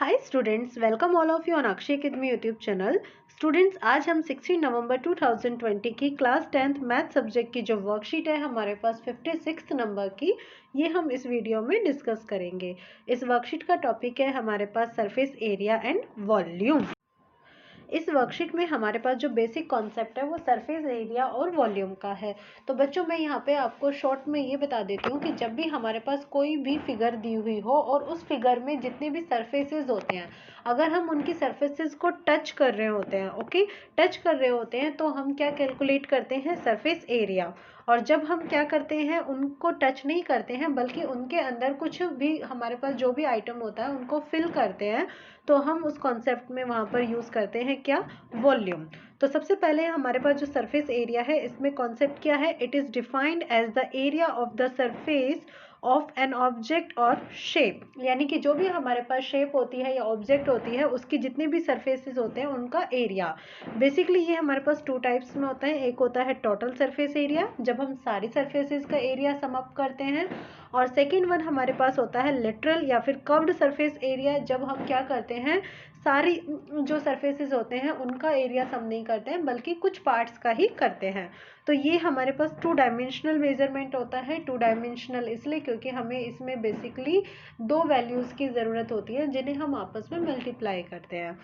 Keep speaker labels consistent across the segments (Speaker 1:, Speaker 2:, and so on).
Speaker 1: Hi students, welcome all of you on Akshay academy YouTube channel. Students, आज हम 16 नवंबर 2020 की class 10th math subject की जो वर्कशीट है हमारे पास 56 नंबर की, ये हम इस वीडियो में डिस्कस करेंगे। इस वर्कशीट का टॉपिक है हमारे पास सरफेस एरिया एंड वॉल्यूम। इस वर्कशीट में हमारे पास जो बेसिक कॉन्सेप्ट है वो सरफेस एरिया और वॉल्यूम का है। तो बच्चों, मैं यहाँ पे आपको शॉर्ट में ये बता देती हूँ कि जब भी हमारे पास कोई भी फिगर दी हुई हो और उस फिगर में जितने भी सरफेसेस होते हैं, अगर हम उनकी सरफेसेस को टच कर रहे होते हैं, ओके, टच कर रहे होते हैं, तो हम क्या कैलकुलेट करते हैं, सरफेस एरिया। और जब हम क्या करते हैं, उनको टच नहीं करते हैं बल्कि उनके अंदर कुछ भी हमारे पास जो भी आइटम होता है उनको फिल करते हैं, तो हम उस कॉन्सेप्ट में वहाँ पर यूज़ करते हैं क्या, वॉल्यूम। तो सबसे पहले हमारे पास जो सरफेस एरिया है, इसमें कॉन्सेप्ट क्या है, it is defined as the area of the surface of an object और शेप। यानी कि जो भी हमारे पास शेप होती है या ऑब्जेक्ट होती है, उसकी जितने भी सरफेसेस होते हैं उनका एरिया। बेसिकली ये हमारे पास टू टाइप्स में होता है। एक होता है टोटल सरफेस एरिया, जब हम सारी सरफेसेस का एरिया सम अप करते हैं, और सेकेंड वन हमारे पास होता है लिटरल या फिर कर्व्ड सरफेस एरिया, जब हम क्या करते हैं, सारी जो सरफेसेस होते हैं उनका एरिया सम नहीं करते हैं बल्कि कुछ पार्ट्स का ही करते हैं। तो ये हमारे पास टू डायमेंशनल मेजरमेंट होता है। टू डायमेंशनल इसलिए क्योंकि हमें इसमें बेसिकली दो वैल्यूज़ की ज़रूरत होती है जिन्हें हम आपस में मल्टीप्लाई करते हैं,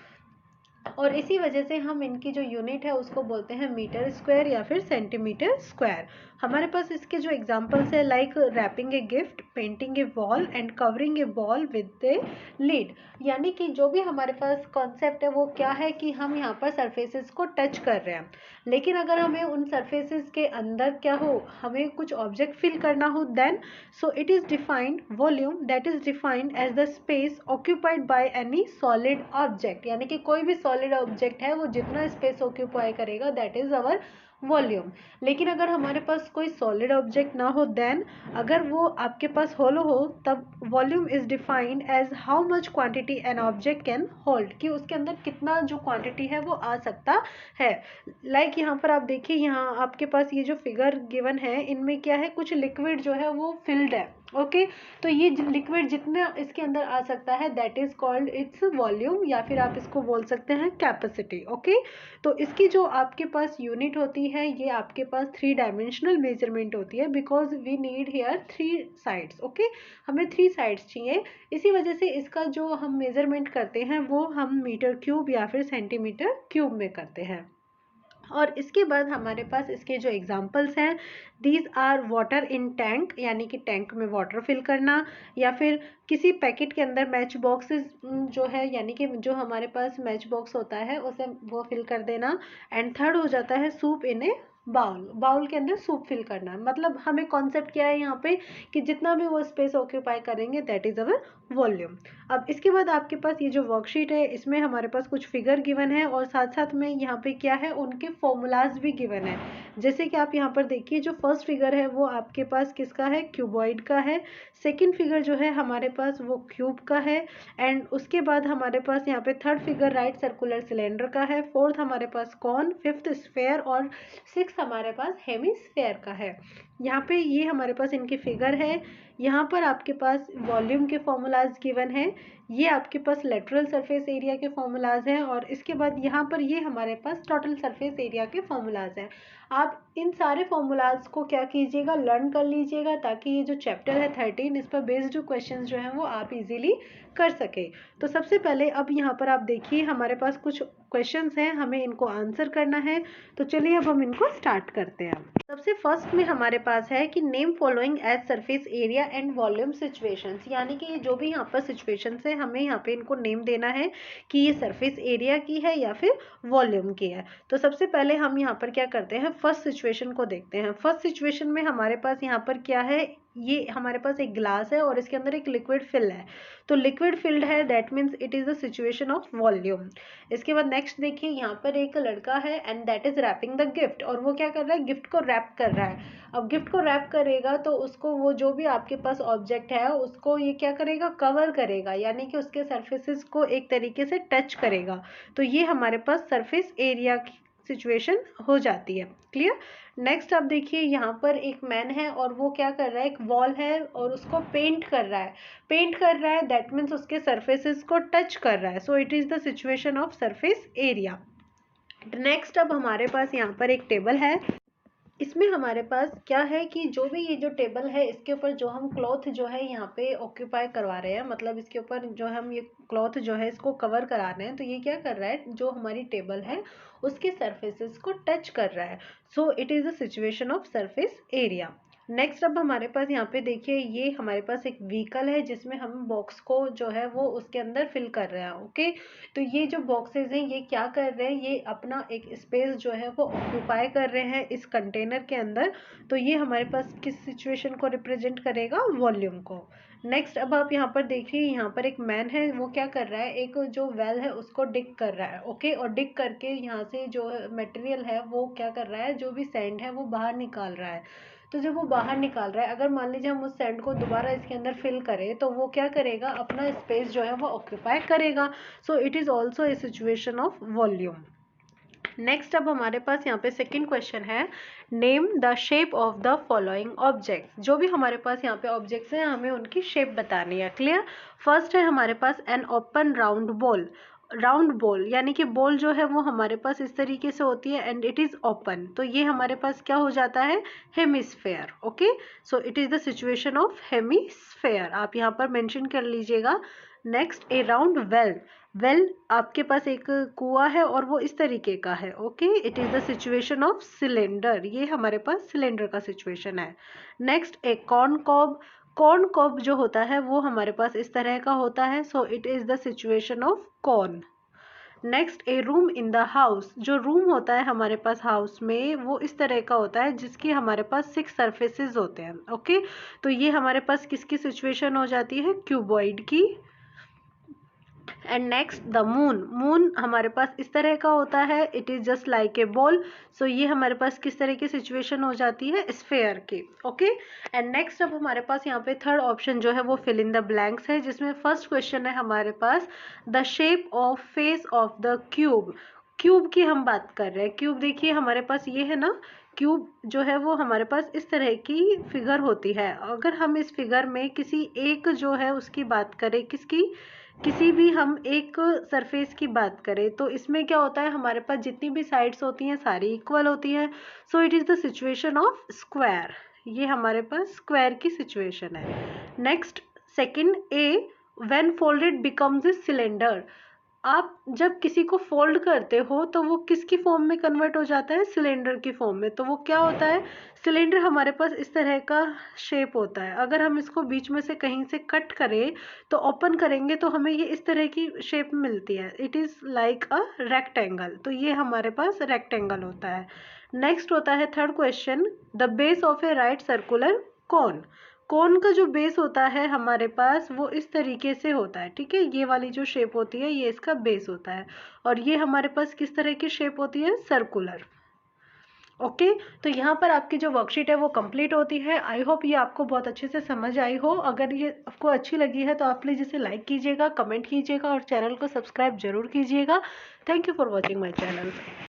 Speaker 1: और इसी वजह से हम इनकी जो यूनिट है उसको बोलते हैं मीटर स्क्वायर या फिर सेंटीमीटर स्क्वायर। हमारे पास इसके जो एग्जांपल्स है, like wrapping a gift, painting a wall and covering a ball with a lid. यानी कि जो भी हमारे पास कॉन्सेप्ट है वो क्या है कि हम यहाँ पर सरफेसेस को टच कर रहे हैं, लेकिन अगर हमें उन सरफेसेस के अंदर क्या हो, हमें कुछ ऑब्जेक्ट फिल करना हो, then so it is defined volume, that is defined as the space occupied by any solid object. यानी कि कोई भी सॉलिड ऑब्जेक्ट है वो जितना स्पेस ऑक्यूपाई करेगा, दैट इज अवर वॉल्यूम। लेकिन अगर हमारे पास कोई सॉलिड ऑब्जेक्ट ना हो, देन अगर वो आपके पास होलो हो, तब volume is defined as how much quantity an object can hold, कि उसके अंदर कितना जो क्वांटिटी है वो आ सकता है। लाइक यहाँ पर आप देखिए, यहाँ आपके पास ये जो फिगर गिवन है, इनमें क्या है, कुछ लिक्विड जो है वो फिल्ड है, ओके। तो ये लिक्विड जितना इसके अंदर आ सकता है, that is called its volume, या फिर आप इसको बोल सकते हैं कैपेसिटी, ओके। तो इसकी जो आपके पास यूनिट होती है, ये आपके पास थ्री डायमेंशनल मेजरमेंट होती है, because we need here three sides, okay. हमें थ्री साइड्स चाहिए, इसी वजह से इसका जो हम मेजरमेंट करते हैं वो हम मीटर क्यूब या फिर सेंटीमीटर क्यूब में करते हैं। और इसके बाद हमारे पास इसके जो एग्जांपल्स हैं, these are water in tank, यानी कि टैंक में वाटर फिल करना, या फिर किसी पैकेट के अंदर मैच बॉक्सेस जो है, यानी कि जो हमारे पास मैच बॉक्स होता है उसे वो फिल कर देना। एंड थर्ड हो जाता है सूप इन ए बाउल, बाउल के अंदर सूप फिल करना। मतलब हमें कॉन्सेप्ट क्या है यहाँ पे, कि जितना भी वो स्पेस ऑक्यूपाई करेंगे, दैट इज अवर वॉल्यूम। अब इसके बाद आपके पास ये जो वर्कशीट है, इसमें हमारे पास कुछ फिगर गिवन है और साथ साथ में यहाँ पे क्या है, उनके फॉर्मूलाज भी गिवन है। जैसे कि आप यहाँ पर देखिए, जो फर्स्ट फिगर है वो आपके पास किसका है, क्यूबॉइड का है। सेकंड फिगर जो है हमारे पास वो क्यूब का है। एंड उसके बाद हमारे पास यहाँ पे third figure right circular cylinder का है। फोर्थ हमारे पास कॉन, फिफ्थ स्फेयर, और सिक्स हमारे पास हेमिस्फेयर का है। यहाँ पे ये हमारे पास इनकी फिगर है। यहाँ पर आपके पास वॉल्यूम के फॉर्मूलाज गिवन है, ये आपके पास लेटरल सरफेस एरिया के फॉर्मूलाज हैं, और इसके बाद यहाँ पर ये हमारे पास टोटल सरफेस एरिया के फॉर्मूलाज हैं। आप इन सारे फॉर्मूलाज को क्या कीजिएगा, लर्न कर लीजिएगा, ताकि ये जो चैप्टर है 13, इस पर बेस्ड जो क्वेश्चन जो हैं वो आप इजीली कर सके। तो सबसे पहले अब यहाँ पर आप देखिए, हमारे पास कुछ क्वेश्चंस हैं, हमें इनको आंसर करना है। तो चलिए अब हम इनको स्टार्ट करते हैं। सबसे फर्स्ट में हमारे पास है कि name following as surface area and volume situations, यानी कि जो भी यहाँ पर सिचुएशंस है, हमें यहाँ पे इनको नेम देना है कि ये सरफेस एरिया की है या फिर वॉल्यूम की है। तो सबसे पहले हम यहाँ पर क्या करते हैं, फर्स्ट सिचुएशन को देखते हैं। फर्स्ट सिचुएशन में हमारे पास यहाँ पर क्या है, ये हमारे पास एक ग्लास है और इसके अंदर एक लिक्विड फिल है। तो लिक्विड फिल्ड है, that means it is the situation of volume. इसके बाद नेक्स्ट देखिए, यहाँ पर एक लड़का है and that is wrapping the gift, और वो क्या कर रहा है, गिफ्ट को रैप कर रहा है। अब गिफ्ट को रैप करेगा तो उसको वो जो भी आपके पास ऑब्जेक्ट है उसको ये क्या करेगा, कवर करेगा, यानी कि उसके सरफेसेस को एक तरीके से टच करेगा। तो ये हमारे पास सरफेस एरिया सिचुएशन हो जाती है। क्लियर। नेक्स्ट आप देखिए यहाँ पर एक मैन है और वो क्या कर रहा है, एक वॉल है और उसको पेंट कर रहा है। पेंट कर रहा है दैट मीन्स उसके सरफेसेस को टच कर रहा है, सो it is the situation of surface area. Next अब हमारे पास यहाँ पर एक टेबल है। इसमें हमारे पास क्या है कि जो भी ये जो टेबल है इसके ऊपर जो हम क्लॉथ जो है यहाँ पे ऑक्यूपाई करवा रहे हैं, मतलब इसके ऊपर जो हम ये क्लॉथ जो है इसको कवर करा रहे हैं, तो ये क्या कर रहा है, जो हमारी टेबल है उसके सरफेसेस को टच कर रहा है। So it is the situation of surface area. Next अब हमारे पास यहाँ पे देखिए ये हमारे पास एक व्हीकल है जिसमें हम बॉक्स को जो है वो उसके अंदर फिल कर रहे हैं। ओके, तो ये जो बॉक्सेस हैं ये क्या कर रहे हैं, ये अपना एक स्पेस जो है वो ऑक्यूपाई कर रहे हैं इस कंटेनर के अंदर। तो ये हमारे पास किस सिचुएशन को रिप्रेजेंट करेगा, वॉल्यूम को। नेक्स्ट अब आप यहाँ पर देखिए यहाँ पर एक मैन है, वो क्या कर रहा है, एक जो वेल है उसको डिग कर रहा है। ओके, और डिग करके यहाँ से जो मटेरियल है वो क्या कर रहा है, जो भी सैंड है वो बाहर निकाल रहा है। तो जब वो बाहर निकाल रहा है, अगर मान लीजिए हम उस सैंड को दोबारा इसके अंदर फिल करें तो वो क्या करेगा, अपना स्पेस जो है वो ऑक्यूपाई करेगा। So it is also a situation of volume. Next अब हमारे पास यहाँ पे सेकंड क्वेश्चन है, name the shape of the following object. जो भी हमारे पास यहाँ पे ऑब्जेक्ट्स हैं हमें उनकी शेप बतानी है। क्लियर। फर्स्ट है हमारे पास an open round ball. Round ball यानी कि बॉल जो है वो हमारे पास इस तरीके से होती है एंड इट इज ओपन, तो ये हमारे पास क्या हो जाता है, hemisphere. Okay, so it is the situation of hemisphere, आप यहाँ पर मेंशन कर लीजिएगा। Next A round well. Well आपके पास एक कुआं है और वो इस तरीके का है। Okay, it is the situation of cylinder, ये हमारे पास सिलेंडर का सिचुएशन है। नेक्स्ट ए कॉर्न कॉब। कॉर्न कॉब जो होता है वो हमारे पास इस तरह का होता है, सो it is the situation of corn. Next A room in the house. जो रूम होता है हमारे पास हाउस में वो इस तरह का होता है जिसकी हमारे पास 6 सरफेसेस होते हैं। ओके, तो ये हमारे पास किसकी सिचुएशन हो जाती है, क्यूबॉइड की। And next the moon. Moon हमारे पास इस तरह का होता है, it is just like a ball, so ये हमारे पास किस तरह की सिचुएशन हो जाती है, स्फेयर की। ओके, एंड नेक्स्ट अब हमारे पास यहाँ पे थर्ड ऑप्शन जो है वो फिल इन द ब्लैंक्स है, जिसमें फर्स्ट क्वेश्चन है हमारे पास the shape of face of the cube. Cube की हम बात कर रहे हैं। क्यूब देखिए हमारे पास ये है ना, क्यूब जो है वो हमारे पास इस तरह की फिगर होती है। अगर हम इस फिगर में किसी एक जो है उसकी बात करें, किसकी, किसी भी हम एक सरफेस की बात करें, तो इसमें क्या होता है, हमारे पास जितनी भी साइड्स होती हैं सारी इक्वल होती हैं। So it is the situation of square, ये हमारे पास स्क्वायर की सिचुएशन है। Next second A when folded becomes a cylinder. आप जब किसी को फोल्ड करते हो तो वो किसकी फॉर्म में कन्वर्ट हो जाता है, सिलेंडर की फॉर्म में। तो वो क्या होता है, सिलेंडर हमारे पास इस तरह का शेप होता है। अगर हम इसको बीच में से कहीं से कट करें तो ओपन करेंगे तो हमें ये इस तरह की शेप मिलती है, it is like a rectangle. तो ये हमारे पास रेक्टेंगल होता है। नेक्स्ट होता है third question, the base of a right circular cone. Cone का जो बेस होता है हमारे पास वो इस तरीके से होता है। ठीक है, ये वाली जो शेप होती है ये इसका बेस होता है, और ये हमारे पास किस तरह की शेप होती है, सर्कुलर। ओके, तो यहाँ पर आपकी जो वर्कशीट है वो कंप्लीट होती है। आई होप ये आपको बहुत अच्छे से समझ आई हो। अगर ये आपको अच्छी लगी है तो आप प्लीज़ इसे लाइक कीजिएगा, कमेंट कीजिएगा और चैनल को सब्सक्राइब जरूर कीजिएगा। Thank you for watching my channel.